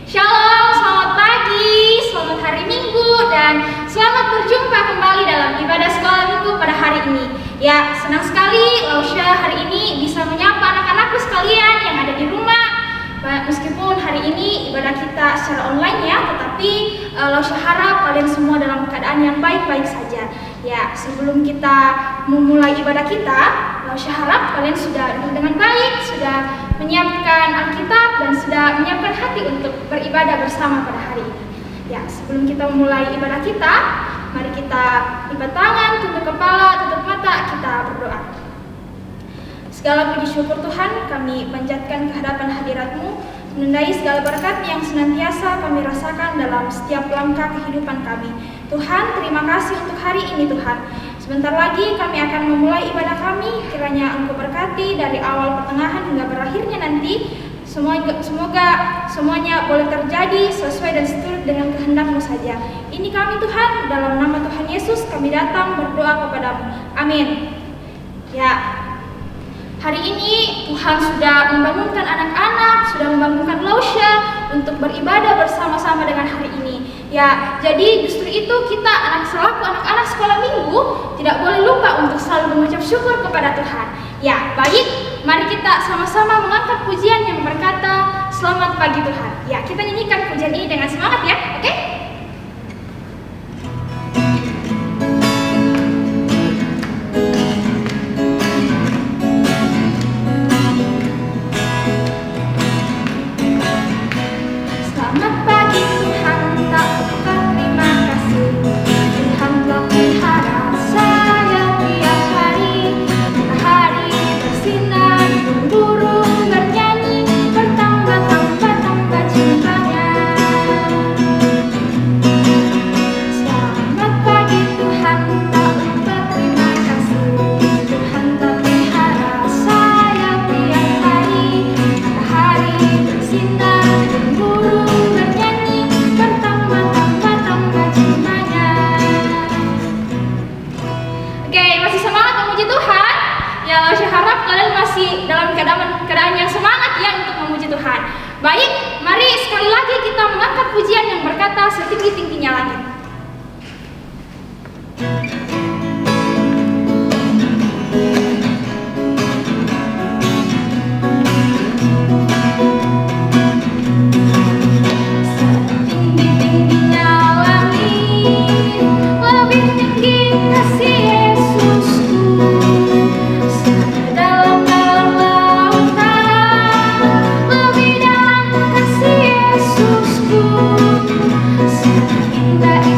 Shalom, selamat pagi, selamat hari Minggu, dan selamat berjumpa kembali dalam ibadah sekolah Minggu pada hari ini. Ya, senang sekali Lausha hari ini bisa menyapa anak-anakku sekalian yang ada di rumah. Meskipun hari ini ibadah kita secara online ya, tetapi Lausha harap kalian semua dalam keadaan yang baik-baik saja. Ya, sebelum kita memulai ibadah kita, Lausha harap kalian sudah duduk dengan baik, sudah menyiapkan Alkitab dan sudah menyiapkan hati untuk beribadah bersama pada hari ini. Ya, sebelum kita memulai ibadah kita, mari kita lipat tangan, tunduk kepala, tutup mata, kita berdoa. Segala puji syukur Tuhan, kami panjatkan kehadapan hadirat-Mu, menandai segala berkat yang senantiasa kami rasakan dalam setiap langkah kehidupan kami. Tuhan, terima kasih untuk hari ini Tuhan. Sebentar lagi kami akan memulai ibadah kami, kiranya Engkau berkati dari awal pertengahan hingga berakhirnya nanti. Semoga semuanya boleh terjadi sesuai dan seturut dengan kehendak-Mu saja. Ini kami Tuhan, dalam nama Tuhan Yesus kami datang berdoa kepada-Mu. Amin. Ya, hari ini Tuhan sudah membangunkan anak-anak, sudah membangunkan Lausha untuk beribadah bersama-sama dengan hari ini. Ya, jadi justru itu kita selaku anak-anak sekolah Minggu tidak boleh lupa untuk selalu mengucap syukur kepada Tuhan. Ya, baik, mari kita sama-sama mengangkat pujian yang berkata, "Selamat pagi Tuhan." Ya, kita nyanyikan pujian ini dengan semangat ya, oke? Keadaan yang semangat ya untuk memuji Tuhan. Baik, mari sekali lagi kita mengangkat pujian yang berkata setinggi-tingginya langit. Setinggi-tingginya langit, lebih tinggi kasih Yesusku. Indah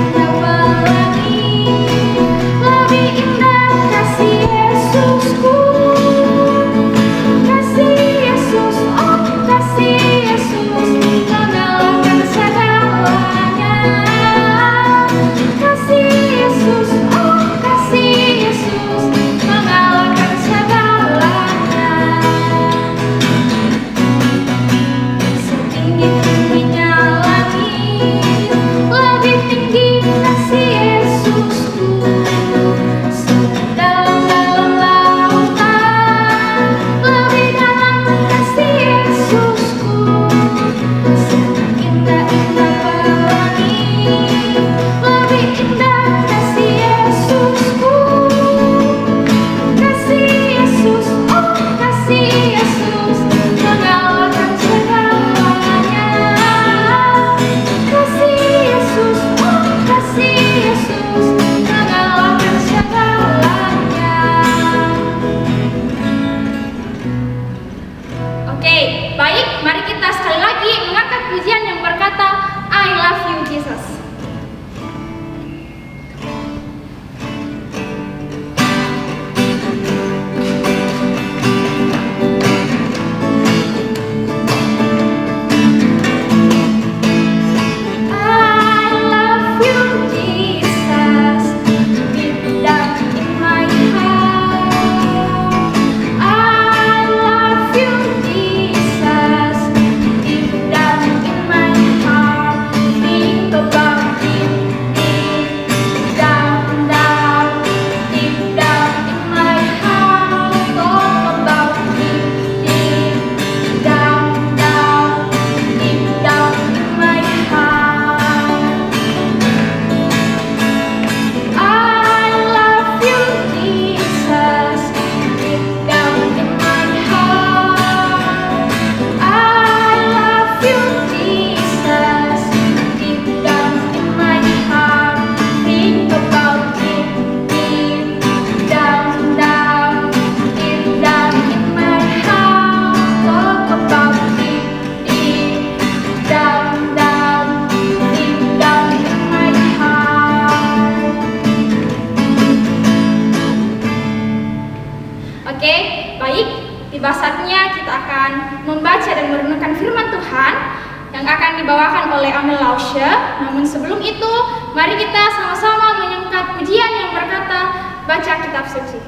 baik, tiba saatnya kita akan membaca dan merenungkan firman Tuhan yang akan dibawakan oleh Amel Lausche. Namun sebelum itu, mari kita sama-sama menyangkat pujian yang berkata, baca kitab suci.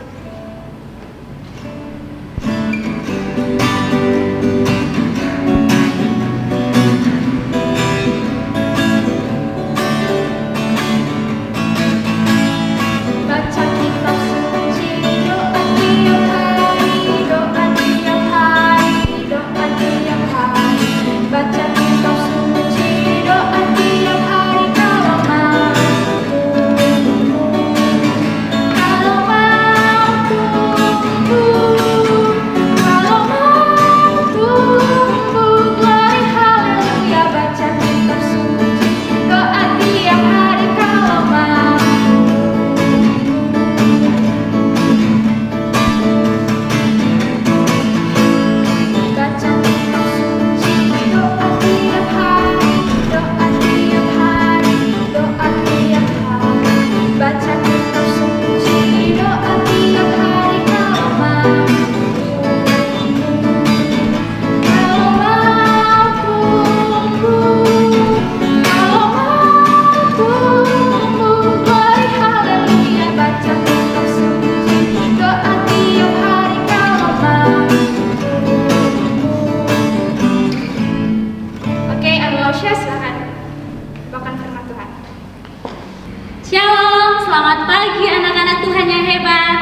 Shalom, selamat pagi anak-anak Tuhan yang hebat.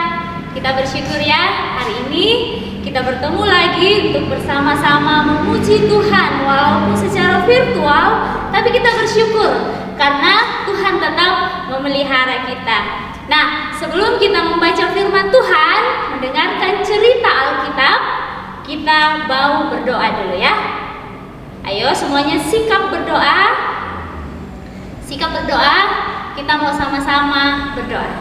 Kita bersyukur ya, hari ini kita bertemu lagi untuk bersama-sama memuji Tuhan. Walaupun secara virtual, tapi kita bersyukur karena Tuhan tetap memelihara kita. Nah, sebelum kita membaca firman Tuhan, mendengarkan cerita Alkitab, kita mau berdoa dulu ya. Ayo semuanya sikap berdoa. Sikap berdoa. Kita mau sama-sama berdoa.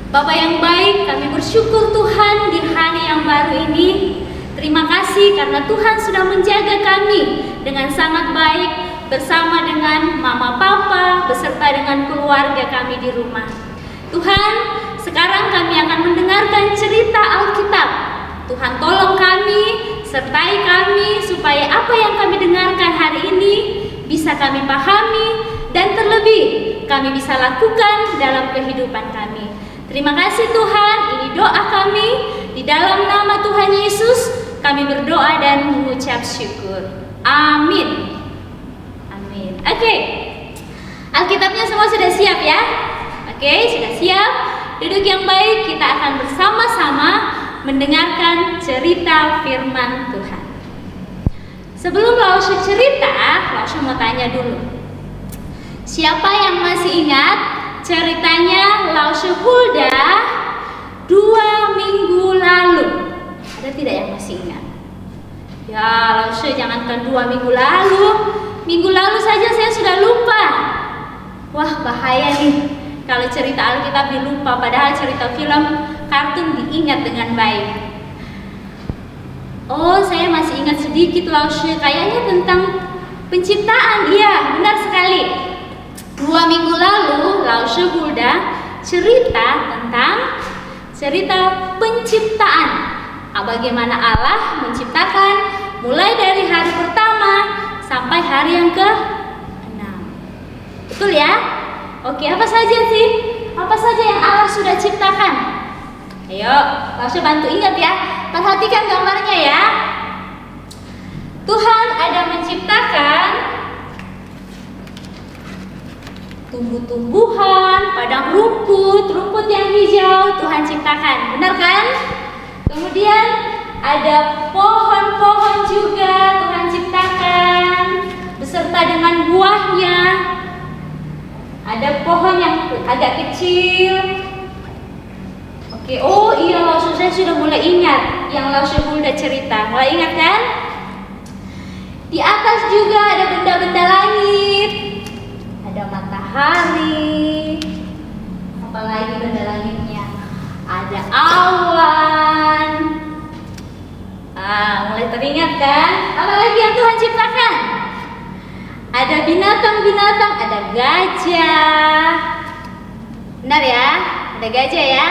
Bapa yang baik, kami bersyukur Tuhan di hari yang baru ini. Terima kasih karena Tuhan sudah menjaga kami dengan sangat baik bersama dengan mama papa beserta dengan keluarga kami di rumah. Tuhan, sekarang kami akan mendengarkan cerita Alkitab. Tuhan tolong kami, sertai kami supaya apa yang kami dengarkan hari ini bisa kami pahami dan terlebih kami bisa lakukan dalam kehidupan kami. Terima kasih Tuhan, ini doa kami. Di dalam nama Tuhan Yesus kami berdoa dan mengucap syukur. Amin. Amin. Oke. Alkitabnya semua sudah siap ya? Oke, sudah siap. Duduk yang baik, kita akan bersama-sama mendengarkan cerita firman Tuhan. Sebelum Lausche cerita, Lausche mau tanya dulu. Siapa yang masih ingat ceritanya Lausche Hulda 2 minggu lalu? Ada tidak yang masih ingat? Ya, Lausche jangankan 2 minggu lalu. Minggu lalu saja saya sudah lupa. Wah, bahaya nih kalau cerita Alkitab dilupa, padahal cerita film kartun diingat dengan baik. Oh, saya masih ingat sedikit Lausche, kayaknya tentang penciptaan. Iya, benar sekali. 2 minggu lalu Lausche Hulda cerita tentang cerita penciptaan. Bagaimana Allah menciptakan mulai dari hari pertama sampai hari yang ke-6. Betul ya? Oke, apa saja sih? Apa saja yang Allah sudah ciptakan? Ayo, Lausche bantu ingat ya. Perhatikan gambarnya ya. Tuhan ada menciptakan tumbuh-tumbuhan, padang rumput, rumput yang hijau Tuhan ciptakan, benar kan? Kemudian ada pohon-pohon juga Tuhan ciptakan beserta dengan buahnya. Ada pohon yang agak kecil. Oke, oh iya, Lausche saya sudah mulai ingat yang Lausche Hulda cerita. Mulai ingat kan? Di atas juga ada benda-benda langit. Ada matahari. Apalagi benda langitnya? Ada awan. Mulai teringat kan? Apalagi yang Tuhan ciptakan? Ada binatang-binatang, ada gajah. Benar ya? Ada gajah ya?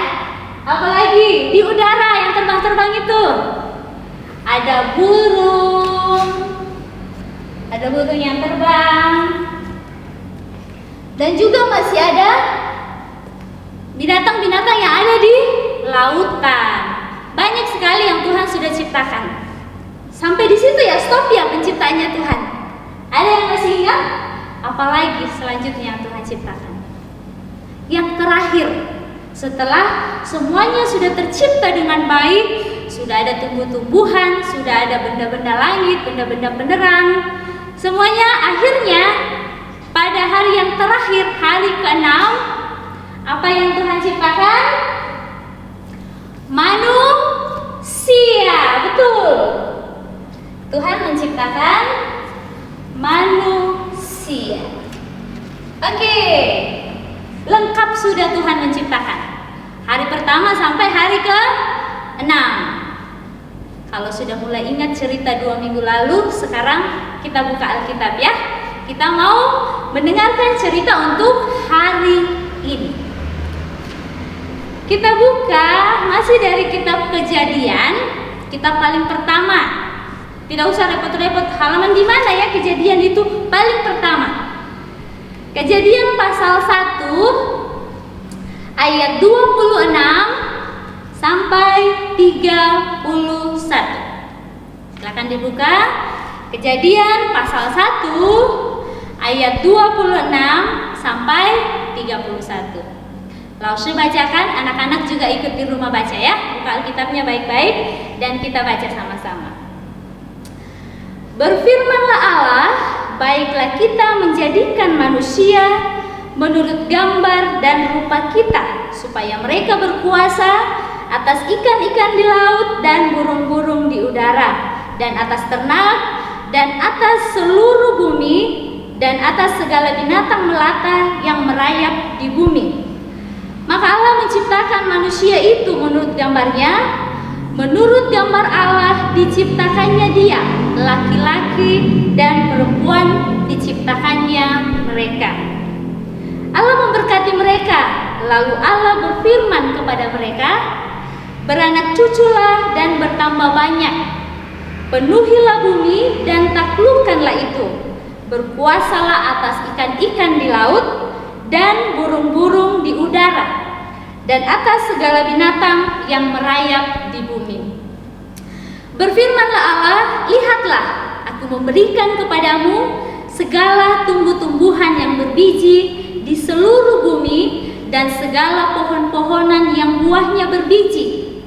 Apalagi di udara ada burung. Ada burung yang terbang. Dan juga masih ada binatang-binatang yang ada di lautan. Banyak sekali yang Tuhan sudah ciptakan. Sampai di situ ya, stop ya penciptaannya Tuhan. Ada yang masih ingat? Apalagi selanjutnya yang Tuhan ciptakan? Yang terakhir, setelah semuanya sudah tercipta dengan baik, sudah ada tumbuh-tumbuhan, sudah ada benda-benda langit, benda-benda penerang, semuanya akhirnya pada hari yang terakhir, hari ke-6, apa yang Tuhan ciptakan? Manusia, betul. Tuhan menciptakan manusia. Oke, lengkap sudah Tuhan menciptakan. Hari pertama sampai hari ke-6. Kalau sudah mulai ingat cerita 2 minggu lalu, sekarang kita buka Alkitab ya. Kita mau mendengarkan cerita untuk hari ini. Kita buka masih dari kitab Kejadian, kitab paling pertama. Tidak usah repot-repot, halaman di mana ya Kejadian itu paling pertama. Kejadian pasal 1 ayat 26 sampai 31. Silakan dibuka. Kejadian pasal 1 ayat 26 sampai 31. Langsung bacakan, anak-anak juga ikut di rumah baca ya. Buka Alkitabnya baik-baik dan kita baca sama-sama. Berfirmanlah Allah, baiklah kita menjadikan manusia menurut gambar dan rupa kita, supaya mereka berkuasa atas ikan-ikan di laut dan burung-burung di udara, dan atas ternak, dan atas seluruh bumi, dan atas segala binatang melata yang merayap di bumi. Maka Allah menciptakan manusia itu menurut gambarnya, menurut gambar Allah diciptakannya dia, laki-laki dan perempuan diciptakannya mereka. Allah memberkati mereka, lalu Allah berfirman kepada mereka, beranak cuculah dan bertambah banyak, penuhilah bumi dan taklukkanlah itu, berkuasalah atas ikan-ikan di laut dan burung-burung di udara, dan atas segala binatang yang merayap di bumi. Berfirmanlah Allah, lihatlah, aku memberikan kepadamu segala tumbuh-tumbuhan yang berbiji di seluruh bumi dan segala pohon-pohonan yang buahnya berbiji.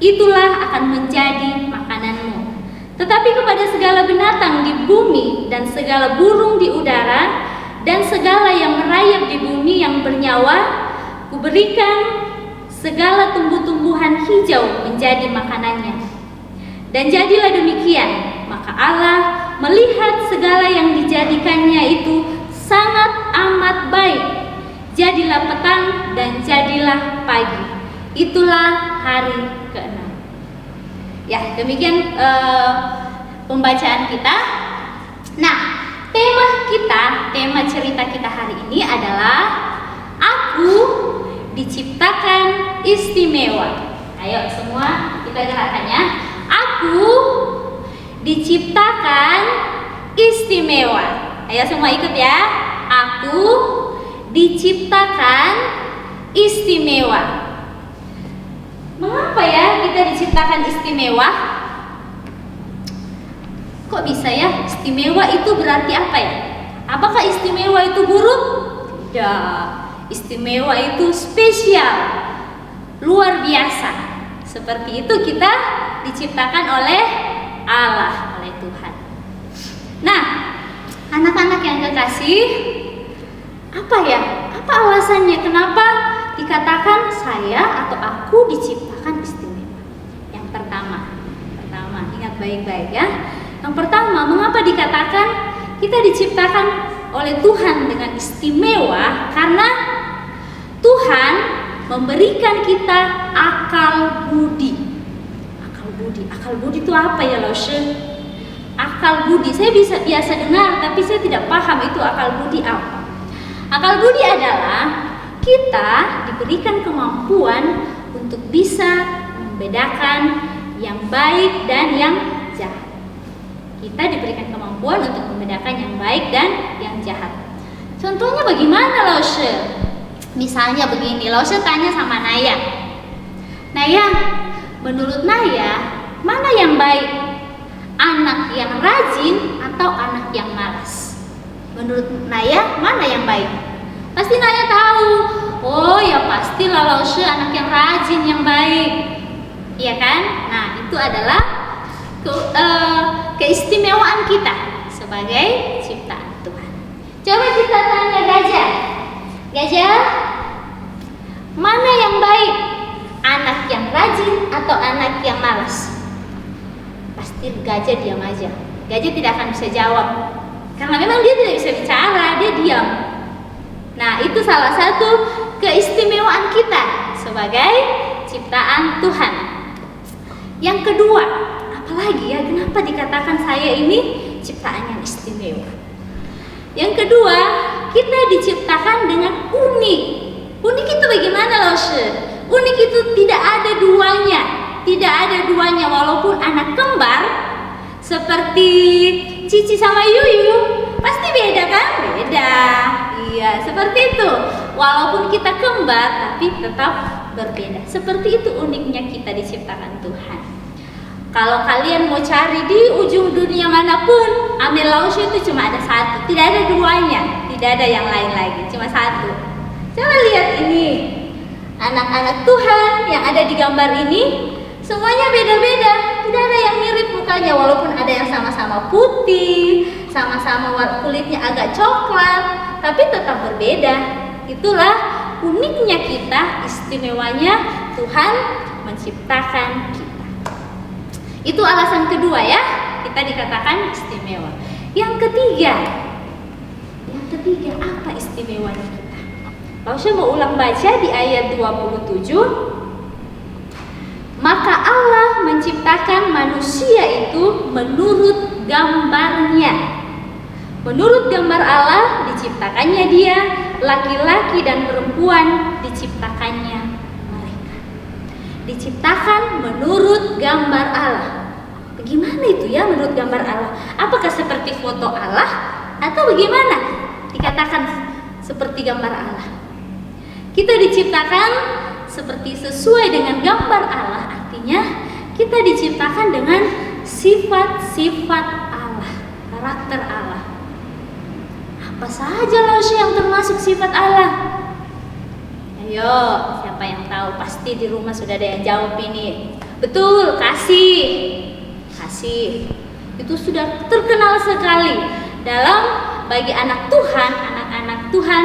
Itulah akan menjadi makananmu. Tetapi kepada segala binatang di bumi dan segala burung di udara dan segala yang merayap di bumi yang bernyawa, kuberikan segala tumbuh-tumbuhan hijau menjadi makanannya. Dan jadilah demikian. Maka Allah melihat segala yang dijadikannya itu sangat amat baik. Jadilah petang dan jadilah pagi. Itulah hari ke-6. Ya, demikian pembacaan kita. Nah, tema cerita kita hari ini adalah aku diciptakan istimewa. Ayo semua kita gerakkan ya. Aku diciptakan istimewa. Ayo semua ikut ya. Aku diciptakan istimewa. Mengapa ya kita diciptakan istimewa? Kok bisa ya? Istimewa itu berarti apa ya? Apakah istimewa itu buruk? Tidak. Istimewa itu spesial, luar biasa. Seperti itu kita diciptakan oleh Allah, oleh Tuhan. Nah, anak-anak yang kekasih, apa ya? Apa alasannya kenapa dikatakan saya atau aku diciptakan istimewa? Yang pertama, ingat baik-baik ya. Yang pertama, mengapa dikatakan kita diciptakan oleh Tuhan dengan istimewa? Karena Tuhan memberikan kita akal budi. Akal budi itu apa ya, Laushe? Akal budi, saya biasa dengar, tapi saya tidak paham itu akal budi apa. Akal budi adalah kita diberikan kemampuan untuk bisa membedakan yang baik dan yang jahat. Kita diberikan kemampuan untuk membedakan yang baik dan yang jahat. Contohnya bagaimana, Laushe? Misalnya begini, Laushe tanya sama Naya. Naya, menurut Naya, mana yang baik? Anak yang rajin atau anak yang malas? Menurut Naya, mana yang baik? Pasti Naya tahu. Oh ya pasti Laushe anak yang rajin, yang baik. Iya kan? Nah, itu adalah keistimewaan kita sebagai ciptaan Tuhan. Coba kita tanya gajah. Gajah, mana yang baik? Anak yang rajin atau anak yang malas? Pasti gajah diam aja. Gajah tidak akan bisa jawab. Karena memang dia tidak bisa bicara, dia diam. Nah, itu salah satu keistimewaan kita sebagai ciptaan Tuhan. Yang kedua, apalagi ya, kenapa dikatakan saya ini ciptaan yang istimewa? Yang kedua, kita diciptakan dengan unik. Unik itu bagaimana, Laushe? Unik itu tidak ada duanya. Tidak ada duanya, walaupun anak kembar seperti Cici sama Yuyu, pasti beda kan? Beda. Iya, seperti itu. Walaupun kita kembar, tapi tetap berbeda. Seperti itu uniknya kita diciptakan Tuhan. Kalau kalian mau cari di ujung dunia manapun, Amel Laushe itu cuma ada satu, tidak ada duanya, tidak ada yang lain lagi, cuma satu. Coba lihat ini, anak-anak Tuhan yang ada di gambar ini, semuanya beda-beda, tidak ada yang mirip mukanya, walaupun ada yang sama-sama putih, sama-sama kulitnya agak coklat, tapi tetap berbeda. Itulah uniknya kita, istimewanya Tuhan menciptakan kita. Itu alasan kedua ya, kita dikatakan istimewa. Yang ketiga apa istimewanya kita? Laushe mau ulang baca di ayat 27. Maka Allah menciptakan manusia itu menurut gambarnya. Menurut gambar Allah diciptakannya dia, laki-laki dan perempuan diciptakannya mereka. Diciptakan menurut gambar Allah. Bagaimana itu ya menurut gambar Allah? Apakah seperti foto Allah atau bagaimana? Dikatakan seperti gambar Allah. Kita diciptakan seperti sesuai dengan gambar Allah, artinya kita diciptakan dengan sifat-sifat Allah, karakter Allah. Apa saja Laushe yang termasuk sifat Allah? Ayo, siapa yang tahu? Pasti di rumah sudah ada yang jawab ini. Betul, kasih. Kasih. Itu sudah terkenal sekali dalam bagi anak Tuhan, anak-anak Tuhan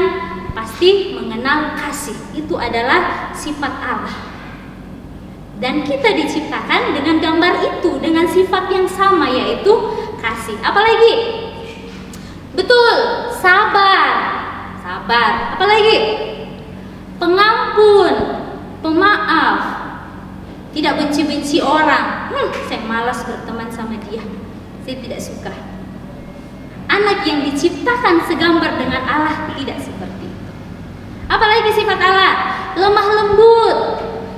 pasti mengenal kasih. Itu adalah sifat Allah. Dan kita diciptakan dengan gambar itu, dengan sifat yang sama, yaitu kasih. Apalagi? Betul, sabar. Sabar. Apalagi? Pengampun, pemaaf, tidak benci-benci orang. Saya malas berteman sama dia, saya tidak suka. Anak yang diciptakan segambar dengan Allah tidak seperti itu. Apalagi sifat Allah? Lemah lembut,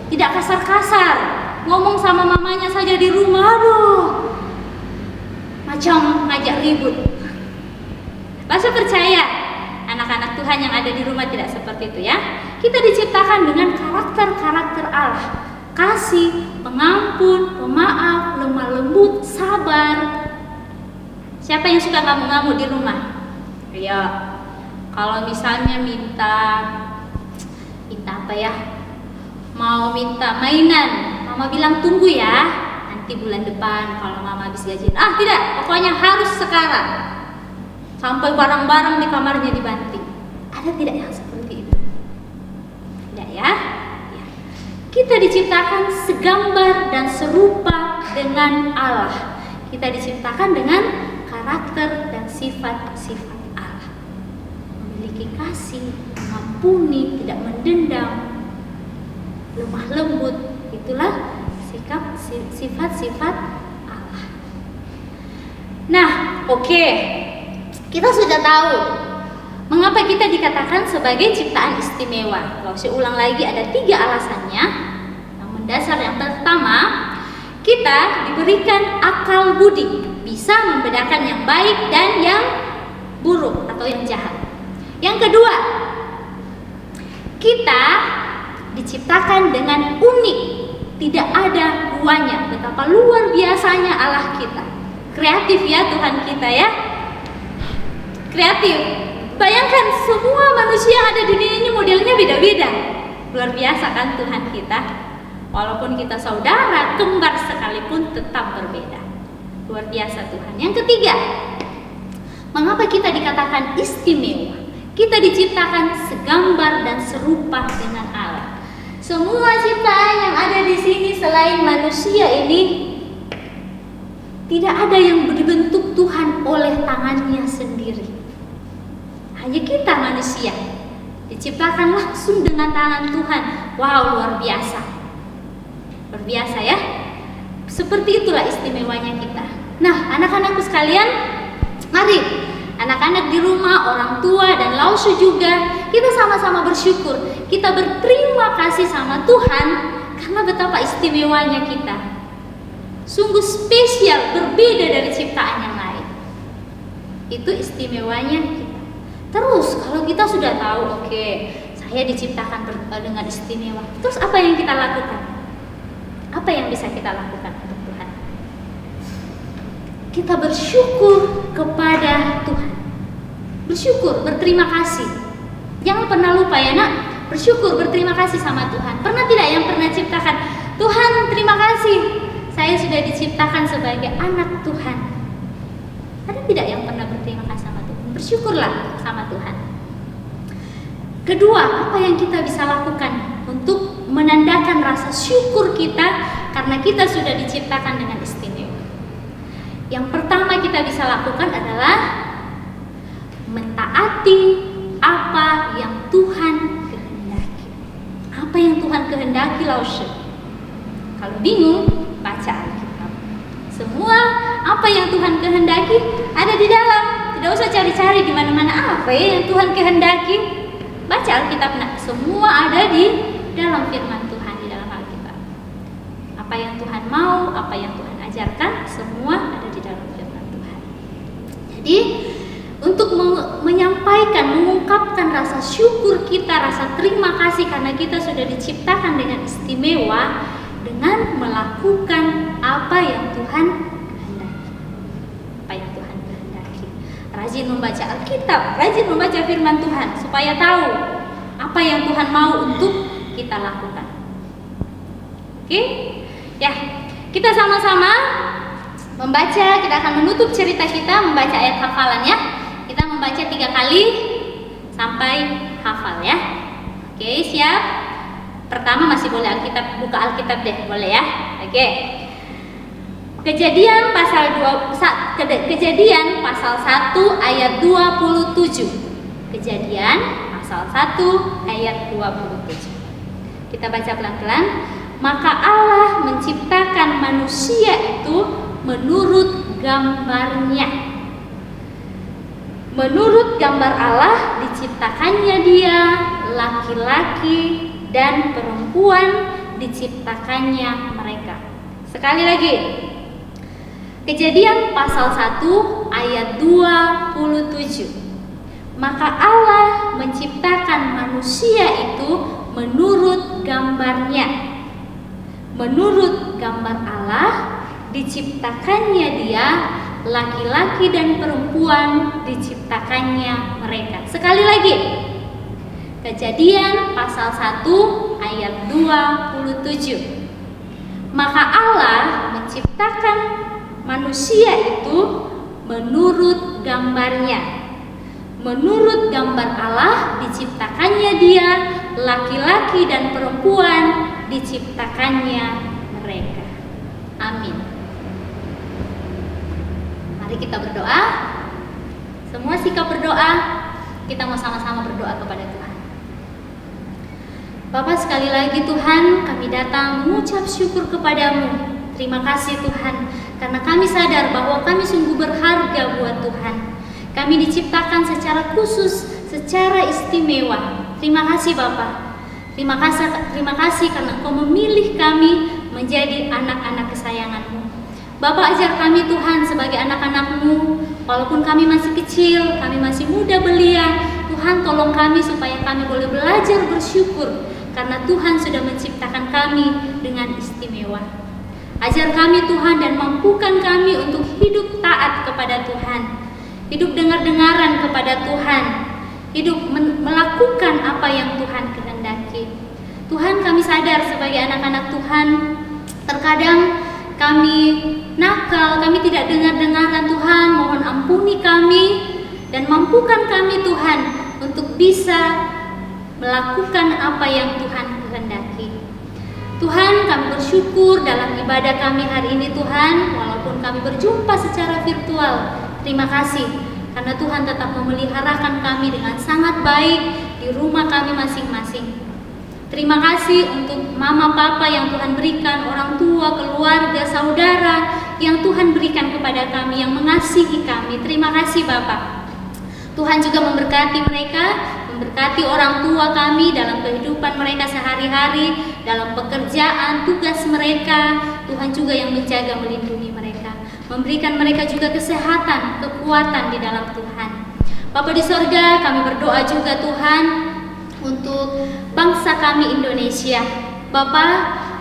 tidak kasar-kasar. Ngomong sama mamanya saja di rumah, aduh, macam ngajak ribut. Laushe percaya anak-anak Tuhan yang ada di rumah tidak seperti itu ya. Kita diciptakan dengan karakter-karakter Allah. Kasih, pengampun, pemaaf, lemah lembut, sabar. Siapa yang suka ngamuk-ngamuk di rumah? Ya, kalau misalnya minta apa ya? Mau minta mainan, mama bilang tunggu ya, nanti bulan depan kalau mama habis gajian. Tidak, pokoknya harus sekarang. Sampai barang-barang di kamarnya dibanting. Ada tidak yang seperti itu? Tidak ya? Ya. Kita diciptakan segambar dan serupa dengan Allah. Kita diciptakan dengan karakter dan sifat-sifat Allah. Memiliki kasih, mengampuni, tidak mendendam, lemah lembut. Itulah sifat-sifat Allah. Nah, oke. Kita sudah tahu mengapa kita dikatakan sebagai ciptaan istimewa. Kalau saya ulang lagi, ada 3 alasannya. Yang mendasar, yang pertama, kita kita diberikan akal budi, bisa membedakan yang baik dan yang buruk atau yang jahat. Yang kedua, kita diciptakan dengan unik, tidak ada duanya. Betapa luar biasanya Allah kita. Kreatif ya Tuhan kita ya. Kreatif. Bayangkan semua manusia yang ada di dunia ini modelnya beda-beda. Luar biasa kan Tuhan kita. Walaupun kita saudara, kembar sekalipun tetap berbeda. Luar biasa Tuhan. Yang ketiga, mengapa kita dikatakan istimewa? Kita diciptakan segambar dan serupa dengan Allah. Semua ciptaan yang ada di sini selain manusia ini tidak ada yang dibentuk Tuhan oleh tangannya sendiri. Hanya kita manusia diciptakan langsung dengan tangan Tuhan. Wow, luar biasa. Luar biasa ya. Seperti itulah istimewanya kita. Nah, anak-anakku sekalian, mari anak-anak di rumah, orang tua dan Lausu juga, kita sama-sama bersyukur. Kita berterima kasih sama Tuhan karena betapa istimewanya kita. Sungguh spesial, berbeda dari ciptaan yang lain. Itu istimewanya kita. Terus kalau kita sudah tahu, oke, saya diciptakan dengan istimewa. Terus apa yang kita lakukan? Apa yang bisa kita lakukan untuk Tuhan? Kita bersyukur kepada Tuhan. Bersyukur, berterima kasih. Jangan pernah lupa ya nak, bersyukur, berterima kasih sama Tuhan. Pernah tidak yang pernah ciptakan, Tuhan terima kasih, saya sudah diciptakan sebagai anak Tuhan. Ada tidak yang pernah berterima kasih sama Tuhan? Bersyukurlah sama Tuhan. Kedua, apa yang kita bisa lakukan untuk menandakan rasa syukur kita karena kita sudah diciptakan dengan istimewa? Yang pertama kita bisa lakukan adalah mentaati apa yang Tuhan kehendaki. Apa yang Tuhan kehendaki, Lausu? Kalau bingung, baca Alkitab. Semua apa yang Tuhan kehendaki ada di dalam. Tidak usah cari-cari di mana-mana apa ya yang Tuhan kehendaki. Baca Alkitab, nah, semua ada di dalam firman Tuhan di dalam Alkitab. Apa yang Tuhan mau, apa yang Tuhan ajarkan, semua ada di dalam firman Tuhan. Jadi untuk menyampaikan, mengungkapkan rasa syukur kita, rasa terima kasih karena kita sudah diciptakan dengan istimewa, dengan melakukan apa yang Tuhan kehendaki. Apa yang Tuhan kehendaki. Rajin membaca Alkitab, rajin membaca firman Tuhan supaya tahu apa yang Tuhan mau untuk kita lakukan. Oke? Ya, kita sama-sama membaca, kita akan menutup cerita kita membaca ayat hafalan ya. Kita membaca 3 kali sampai hafal ya. Oke, siap? Pertama masih boleh Alkitab, buka Alkitab deh, boleh ya. Oke. Kejadian pasal 1 ayat 27. Kejadian pasal 1 ayat 27. Kita baca pelan-pelan. Maka Allah menciptakan manusia itu menurut gambarnya. Menurut gambar Allah diciptakannya dia, laki-laki dan perempuan diciptakannya mereka. Sekali lagi. Kejadian pasal 1 ayat 27. Maka Allah menciptakan manusia itu menurut gambarnya. Menurut gambar Allah diciptakannya dia, laki-laki dan perempuan diciptakannya mereka. Sekali lagi. Kejadian pasal 1 ayat 27. Maka Allah menciptakan manusia itu menurut gambarnya. Menurut gambar Allah diciptakannya dia, laki-laki dan perempuan diciptakannya mereka. Amin. Mari kita berdoa. Semua sikap berdoa. Kita mau sama-sama berdoa kepada Tuhan. Bapak, sekali lagi Tuhan, kami datang mengucap syukur kepadamu. Terima kasih Tuhan, karena kami sadar bahwa kami sungguh berharga buat Tuhan. Kami diciptakan secara khusus, secara istimewa. Terima kasih Bapak. Terima kasih karena Engkau memilih kami menjadi anak-anak kesayangan-Mu. Bapa, ajar kami Tuhan sebagai anak-anak-Mu, walaupun kami masih kecil, kami masih muda belia, Tuhan tolong kami supaya kami boleh belajar bersyukur karena Tuhan sudah menciptakan kami dengan istimewa. Ajar kami Tuhan dan mampukan kami untuk hidup taat kepada Tuhan, hidup dengar-dengaran kepada Tuhan, hidup melakukan apa yang Tuhan kehendaki. Tuhan, kami sadar sebagai anak-anak Tuhan, terkadang kami nakal, kami tidak dengar-dengaran Tuhan. Mohon ampuni kami dan mampukan kami Tuhan untuk bisa melakukan apa yang Tuhan kehendaki. Tuhan, kami bersyukur dalam ibadah kami hari ini Tuhan, walaupun kami berjumpa secara virtual. Terima kasih karena Tuhan tetap memeliharakan kami dengan sangat baik di rumah kami masing-masing. Terima kasih untuk mama papa yang Tuhan berikan, orang tua, keluarga, saudara yang Tuhan berikan kepada kami, yang mengasihi kami. Terima kasih Bapak. Tuhan juga memberkati mereka, memberkati orang tua kami dalam kehidupan mereka sehari-hari, dalam pekerjaan, tugas mereka. Tuhan juga yang menjaga, melindungi mereka, memberikan mereka juga kesehatan, kekuatan di dalam Tuhan. Bapa di sorga, kami berdoa juga Tuhan untuk bangsa kami Indonesia. Bapak,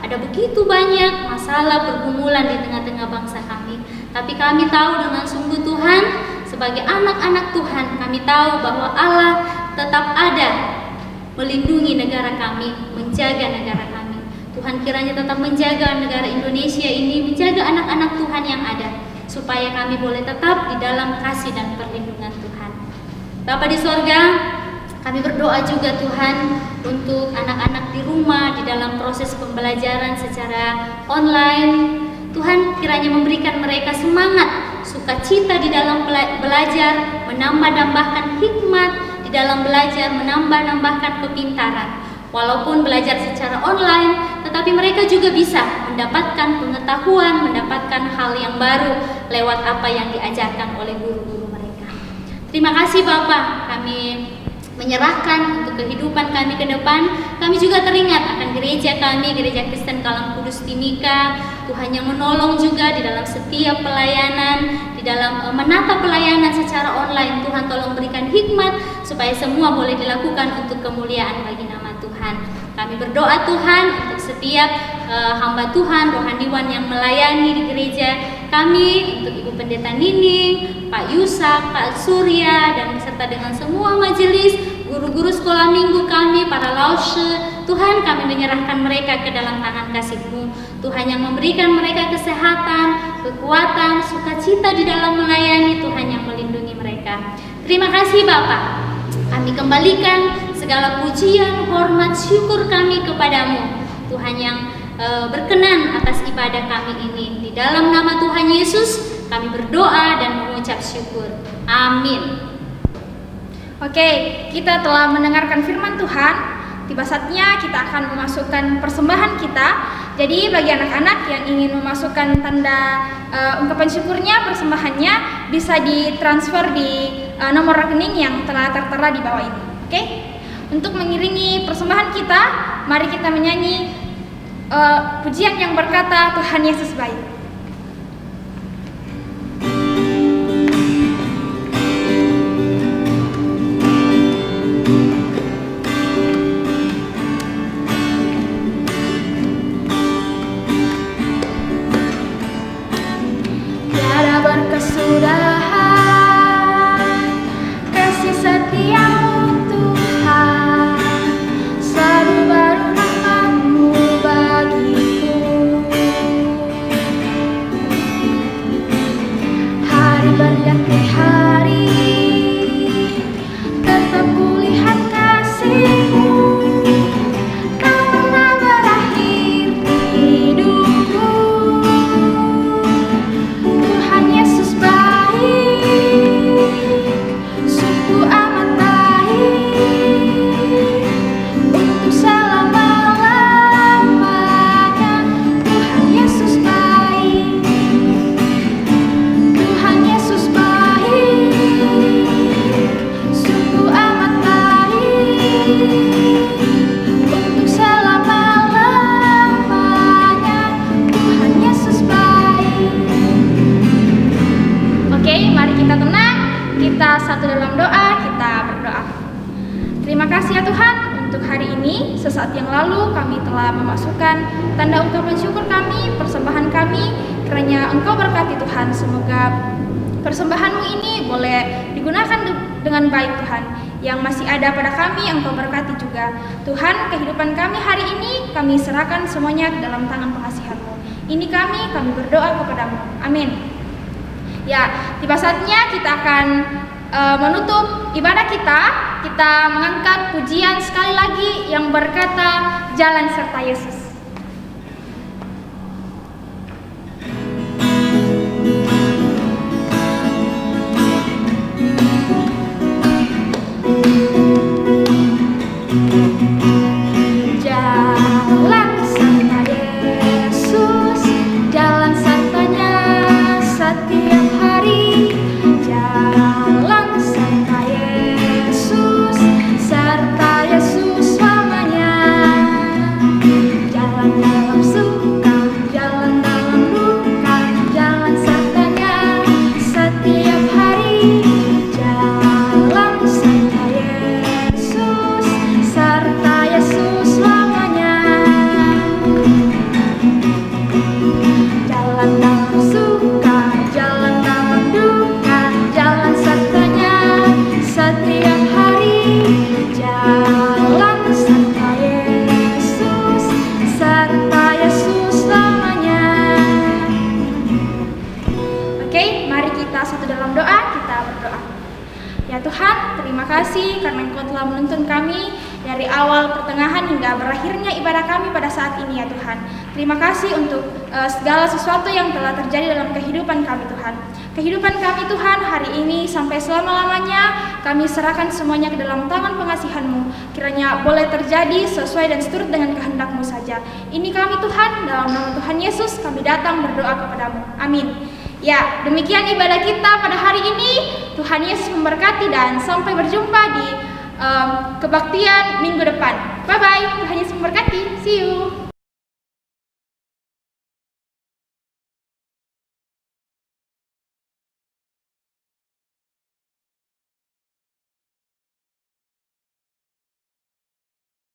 ada begitu banyak masalah pergumulan di tengah-tengah bangsa kami, tapi kami tahu dengan sungguh Tuhan, sebagai anak-anak Tuhan, kami tahu bahwa Allah tetap ada melindungi negara kami, menjaga negara kami. Tuhan kiranya tetap menjaga negara Indonesia ini, menjaga anak-anak Tuhan yang ada, supaya kami boleh tetap di dalam kasih dan perlindungan Tuhan. Bapa di sorga, kami berdoa juga Tuhan untuk anak-anak di rumah di dalam proses pembelajaran secara online. Tuhan kiranya memberikan mereka semangat, sukacita di dalam belajar, menambah-nambahkan hikmat di dalam belajar, menambah-nambahkan kepintaran. Walaupun belajar secara online, tetapi mereka juga bisa mendapatkan pengetahuan, mendapatkan hal yang baru lewat apa yang diajarkan oleh guru-guru mereka. Terima kasih Bapak, kami menyerahkan untuk kehidupan kami ke depan. Kami juga teringat akan gereja kami, Gereja Kristen Kalang Kudus Timika. Tuhan yang menolong juga di dalam setiap pelayanan, di dalam menata pelayanan secara online. Tuhan tolong berikan hikmat supaya semua boleh dilakukan untuk kemuliaan bagi nama Tuhan. Kami berdoa Tuhan untuk setiap hamba Tuhan, rohaniwan yang melayani di gereja kami, untuk Ibu Pendeta Nining, Pak Yusak, Pak Surya, dan beserta dengan semua majelis, guru-guru sekolah minggu kami, para lause. Tuhan, kami menyerahkan mereka ke dalam tangan kasih-Mu. Tuhan yang memberikan mereka kesehatan, kekuatan, sukacita di dalam melayani. Tuhan yang melindungi mereka. Terima kasih Bapak. Kami kembalikan segala pujian, hormat, syukur kami kepadamu, Tuhan yang berkenan atas ibadah kami ini. Di dalam nama Tuhan Yesus kami berdoa dan mengucap syukur. Amin. Oke, kita telah mendengarkan firman Tuhan. Tiba saatnya kita akan memasukkan persembahan kita. Jadi bagi anak-anak yang ingin memasukkan tanda ungkapan syukurnya, persembahannya bisa ditransfer di nomor rekening yang telah tertera di bawah ini. Oke? Untuk mengiringi persembahan kita, mari kita menyanyi pujian yang berkata Tuhan Yesus baik. Tiada berkesudahan kasih setiamu Tuhan, selalu baru rahmat-Mu bagiku. satu dalam doa, kita berdoa. Terima kasih ya Tuhan untuk hari ini. Sesaat yang lalu kami telah memasukkan tanda ungkapan syukur kami, persembahan kami, kiranya Engkau berkati Tuhan. Semoga persembahan-Mu ini boleh digunakan dengan baik Tuhan. Yang masih ada pada kami Engkau berkati juga. Tuhan, kehidupan kami hari ini kami serahkan semuanya ke dalam tangan pengasihan-Mu. Ini kami berdoa kepada-Mu. Amin. Ya, tiba saatnya kita akan menutup ibadah kita. Kita mengangkat pujian sekali lagi yang berkata Jalan Serta Yesus. Jalan serta Yesus, jalan sertanya setiap hari. Jalan serta Yesus, serta Yesus selamanya. Jalan dalam suka, jalan dalam duka, jalan sertanya setiap hari. Jalan serta Yesus, serta Yesus selamanya. Jalan dalam suka, jalan dalam duka, jalan sertanya setiap hari. Jalan serta Yesus, serta Yesus selamanya. Oke, mari kita satu dalam doa, kita berdoa. Ya Tuhan, terima kasih karena Engkau telah menuntun kami dari awal, pertengahan hingga berakhirnya ibadah kami pada saat ini ya Tuhan. Terima kasih untuk segala sesuatu yang telah terjadi dalam kehidupan kami Tuhan. Kehidupan kami Tuhan hari ini sampai selama-lamanya kami serahkan semuanya ke dalam tangan pengasihan-Mu. Kiranya boleh terjadi sesuai dan seturut dengan kehendak-Mu saja. Ini kami Tuhan, dalam nama Tuhan Yesus kami datang berdoa kepada-Mu. Amin. Ya, demikian ibadah kita pada hari ini. Tuhan Yesus memberkati dan sampai berjumpa di kebaktian minggu depan. Bye-bye, Tuhan Yesus memberkati. See you.